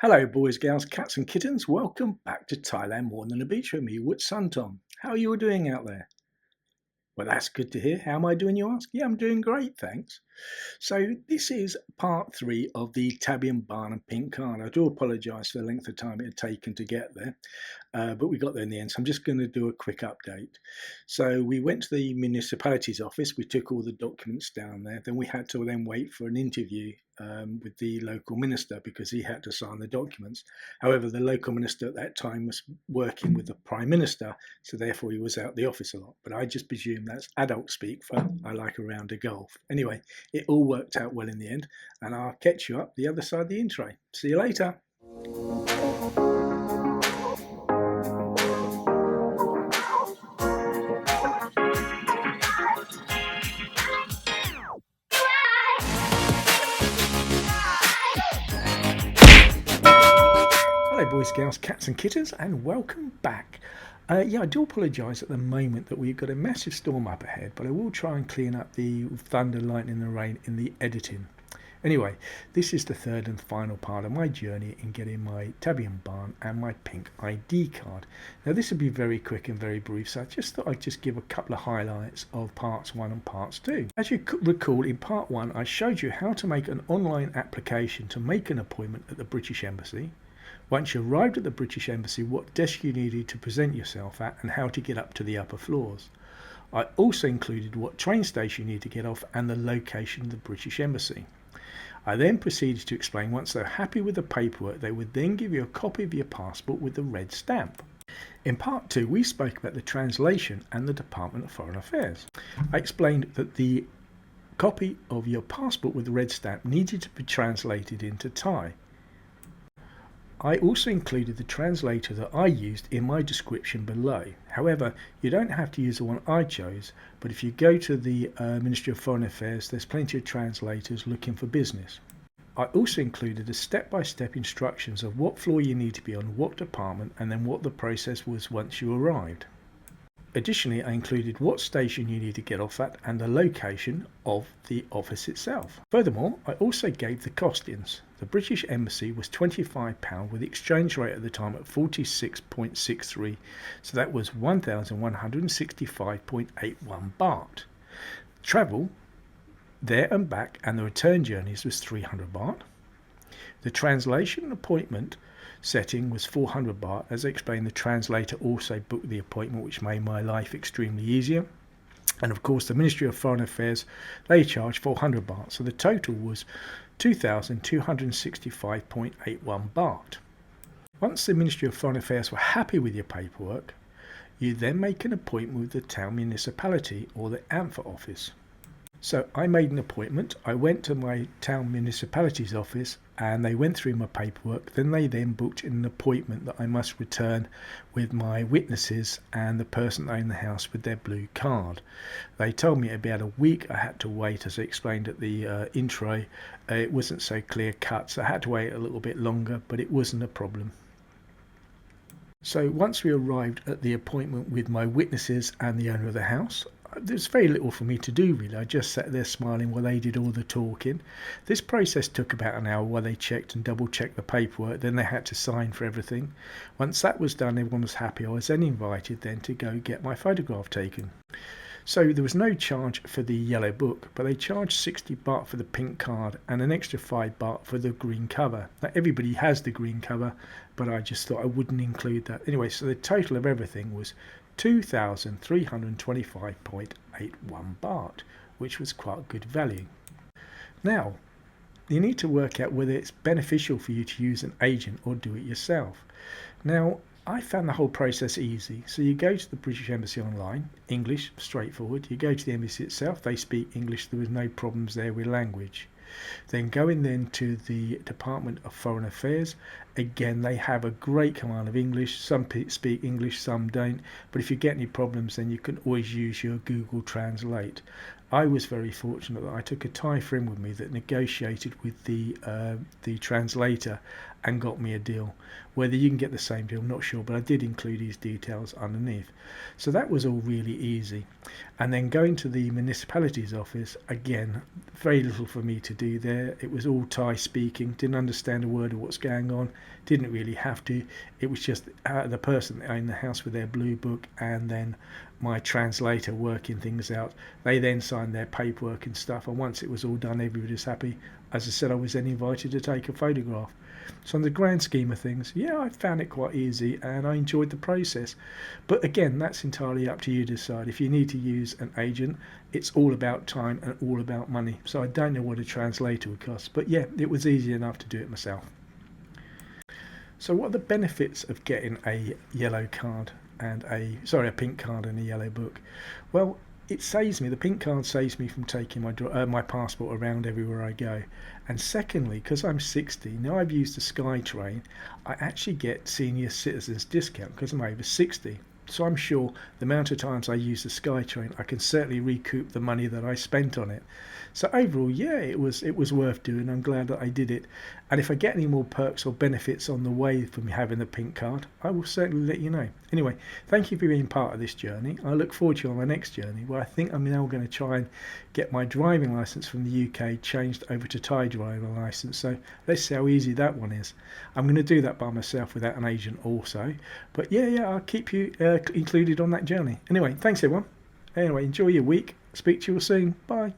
Hello, boys, girls, cats, and kittens. Welcome back to Thailand More Than a Beach with me, Wutt. How are you all doing out there? Well, that's good to hear. How am I doing, you ask? Yeah, I'm doing great, thanks. So this is part 3 of the TABIEN BAAN and pink card. I do apologise for the length of time it had taken to get there, but we got there in the end. So I'm just going to do a quick update. So we went to the municipality's office. We took all the documents down there. Then we had to wait for an interview with the local minister because he had to sign the documents. However, the local minister at that time was working with the Prime Minister, so therefore he was out the office a lot. But I just presume that's adult speak for I like a round of golf. Anyway, it all worked out well in the end, and I'll catch you up the other side of the intro. See you later. Hello, boys, girls, cats, and kittens, and welcome back. I do apologise at the moment that we've got a massive storm up ahead, but I will try and clean up the thunder, lightning, and rain in the editing. Anyway, this is the third and final part of my journey in getting my TABIEN BAAN and my pink ID card. Now, this will be very quick and very brief, so I just thought I'd just give a couple of highlights of parts 1 and parts 2. As you could recall, in part 1, I showed you how to make an online application to make an appointment at the British Embassy. Once you arrived at the British Embassy, what desk you needed to present yourself at and how to get up to the upper floors. I also included what train station you need to get off and the location of the British Embassy. I then proceeded to explain once they're happy with the paperwork, they would then give you a copy of your passport with the red stamp. In part 2, we spoke about the translation and the Department of Foreign Affairs. I explained that the copy of your passport with the red stamp needed to be translated into Thai. I also included the translator that I used in my description below. However, you don't have to use the one I chose, but if you go to the Ministry of Foreign Affairs, there's plenty of translators looking for business. I also included a step-by-step instructions of what floor you need to be on, what department, and then what the process was once you arrived. Additionally, I included what station you need to get off at and the location of the office itself. Furthermore, I also gave the costings. The British Embassy was £25 with the exchange rate at the time at 46.63, so that was 1,165.81 baht. Travel there and back and the return journeys was 300 baht. The translation appointment setting was 400 baht. As I explained, the translator also booked the appointment, which made my life extremely easier. And of course, the Ministry of Foreign Affairs, they charged 400 baht. So the total was 2,265.81 baht. Once the Ministry of Foreign Affairs were happy with your paperwork, you then make an appointment with the town municipality or the AMFA office. So I made an appointment. I went to my town municipality's office and they went through my paperwork. Then they booked an appointment that I must return with my witnesses and the person that owned the house with their blue card. They told me it'd be about a week. I had to wait, as I explained at the intro. It wasn't so clear cut, so I had to wait a little bit longer, but it wasn't a problem. So once we arrived at the appointment with my witnesses and the owner of the house, there's very little for me to do really. I just sat there smiling while they did all the talking. This process took about an hour while they checked and double checked the paperwork. Then they had to sign for everything. Once that was done, everyone was happy. I was then invited then to go get my photograph taken. So there was no charge for the yellow book, but they charged 60 baht for the pink card and an extra 5 baht for the green cover. Now everybody has the green cover, but I just thought I wouldn't include that. Anyway, so the total of everything was 2,325.81 baht, which was quite good value. Now, you need to work out whether it's beneficial for you to use an agent or do it yourself. Now, I found the whole process easy. So you go to the British Embassy online, English, straightforward. You go to the embassy itself, they speak English, there was no problems there with language. Then going then to the Department of Foreign Affairs. Again, they have a great command of English. Some speak English, some don't. But if you get any problems, then you can always use your Google Translate. I was very fortunate that I took a Thai friend with me that negotiated with the translator, and got me a deal. Whether you can get the same deal, I'm not sure, but I did include his details underneath. So that was all really easy. And then going to the municipality's office, again, very little for me to do there. It was all Thai speaking, didn't understand a word of what's going on, didn't really have to. It was just the person in the house with their blue book and then my translator working things out. They then signed their paperwork and stuff, and once it was all done, everybody was happy. As I said, I was then invited to take a photograph. So in the grand scheme of things, yeah, I found it quite easy and I enjoyed the process. But again, that's entirely up to you to decide. If you need to use an agent, it's all about time and all about money. So I don't know what a translator would cost, but yeah, it was easy enough to do it myself. So what are the benefits of getting a yellow card and a pink card and a yellow book? Well, it saves me, the pink card saves me from taking my passport around everywhere I go. And secondly, because I'm 60, now I've used the SkyTrain, I actually get senior citizens discount because I'm over 60. So I'm sure the amount of times I use the SkyTrain, I can certainly recoup the money that I spent on it. So overall, yeah, it was worth doing. I'm glad that I did it. And if I get any more perks or benefits on the way from having the pink card, I will certainly let you know. Anyway, thank you for being part of this journey. I look forward to you on my next journey, where I think I'm now going to try and get my driving licence from the UK changed over to Thai driving licence. So let's see how easy that one is. I'm going to do that by myself without an agent also. But yeah, I'll keep you included on that journey. Anyway, thanks everyone. Anyway, enjoy your week. Speak to you all soon. Bye.